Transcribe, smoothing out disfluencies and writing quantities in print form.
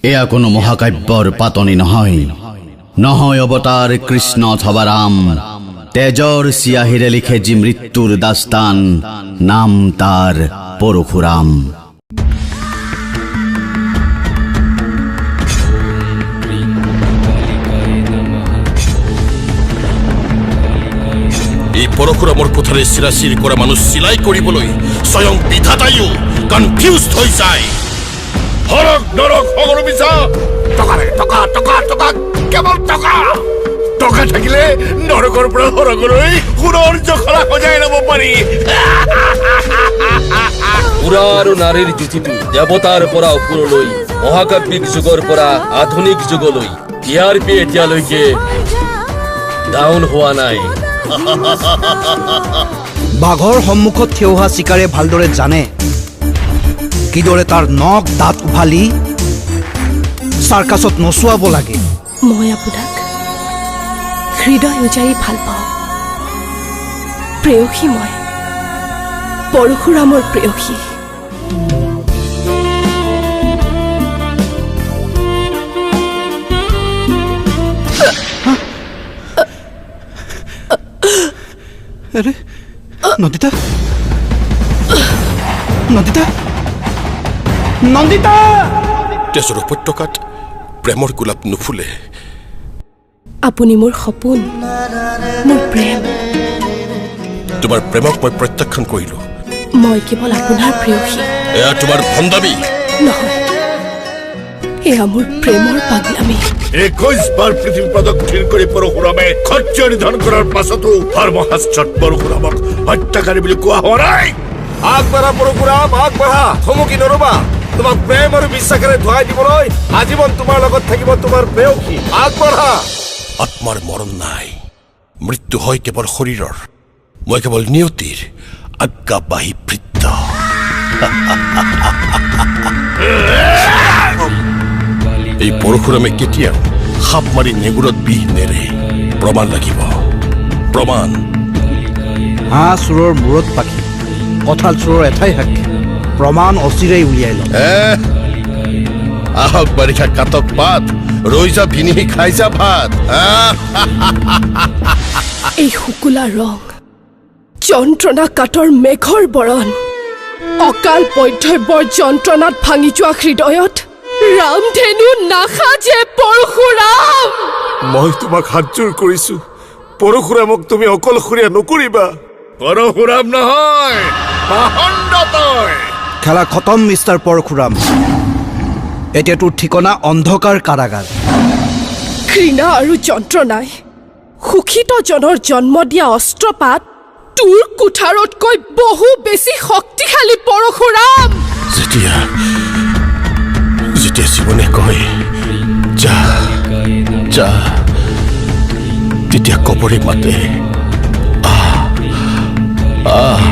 এয়া কোনো মহাকাব্যৰ পাতনি নহয় অৱতাৰ কৃষ্ণ অথবা ৰাম। তেজৰ চিয়াহিৰে লিখে যি মৃত্যুৰ দাস্তান, নাম তাৰ পৰশুৰাম। এই পৰশুৰামৰ কোঠাৰে চিৰাচিৰ কৰা মানুহ চিলাই কৰিবলৈ স্বয়ং বিধাতাইও কনফিউজড হৈ যায়। হৰক নৰক সকলো মিছা, টকাৰে টকা টকা টকা, কেৱল টকা। টকা থাকিলে নৰকৰ পৰা হৰকলৈ সোণৰ জখলা সজাই ল'ব পাৰি। পুৰা আৰু নাৰীৰ যুঁজিটো দেৱতাৰ পৰা ওপৰলৈ, মহাকাব্যিক যুগৰ পৰা আধুনিক যুগলৈ TRP এতিয়ালৈকে ডাউন হোৱা নাই। বাঘৰ সন্মুখত থিয় হোৱা চিকাৰে ভালদৰে জানে কিদৰে তাৰ নখ দাঁত উভালি চাৰ্কাছত নচুৱাব লাগে। মই আপোনাক হৃদয় উজাৰি ভাল পাওঁ। প্ৰেয়সী মই, পৰশুৰামৰ প্ৰেয়সী। আৰে নন্দিতা, নন্দিতা, নন্দিতা! তেজৰ উপত্যকাত প্ৰেমৰ গোলাপ নুফুলে। আপুনি মোৰ সপোন, মোৰ প্ৰেম। তোমাৰ প্ৰেমক মই প্ৰত্যাখ্যান কৰিলো। মই কেৱল আপোনাৰ প্ৰেয়সী। এয়া তোমাৰ ভণ্ডামী নহয়, এয়া মোৰ প্ৰেমৰ পাগলামী। 21 বাৰ পৃথিৱী প্ৰদক্ষিণ কৰি পৰশুৰামে সত্য নিধন কৰাৰ পাছতো ধৰ্মশাস্ত্ৰত পৰশুৰামক হত্যাকাৰী বুলি কোৱা হোৱা নাই। আগবাঢ়া পৰশুৰাম, আগবাঢ়া, থমকি নৰবা। তোমাক প্ৰেম আৰু বিশ্বাসেৰে ধুৱাই দিবলৈ আজীৱন তোমাৰ লগত থাকিব তোমাৰ প্ৰেয়সী। আগবাঢ়া। আত্মাৰ মৰণ নাই, মৃত্যু হয় কেৱল শৰীৰৰ। মই কেৱল নিয়তিৰ আজ্ঞাবাহী ভৃত্য। এই পৰশুৰামে কেতিয়াও সাপ মাৰি নেগুৰত বিষ নেৰে। প্ৰমাণ লাগিব, প্ৰমাণ। হাঁহ চোৰৰ মূৰত পাখি, কঁঠাল চোৰৰ এঠাই সাক্ষী। প্ৰমাণ অচিৰেই উলিয়াই লওঁ। আহক বাৰিষা কাটক পাত, ৰৈ যা ভিনি খাই যা ভাত। এই শুকুলা ৰং, যন্ত্ৰণা কাটৰ মেঘৰ বৰণ, অকাল পধ্যব্যৰ যন্ত্ৰণাত ভাঙি যোৱা হৃদয়ত ৰামধেনু নাসাজে পৰশুৰাম। মই তোমাক হাতযোৰ কৰিছো, পৰশুৰামক তুমি অকলশৰীয়া নকৰিবা। পৰশুৰাম নহয়, পাষণ্ড তই। খেলা খতম মিষ্টাৰ পৰশুৰাম। এতিয়া তোৰ ঠিকনা অন্ধকাৰ কাৰাগাৰ। ঘৃণা আৰু যন্ত্ৰণাই সুখিত জনৰ জন্ম দিয়া অস্ত্ৰপাত তোৰ কুঠাৰতকৈ বহু বেছি শক্তিশালী পৰশুৰাম। যেতিয়া জীৱনে কয় যা যা, তেতিয়া কবৰে মাতে আহ আহ।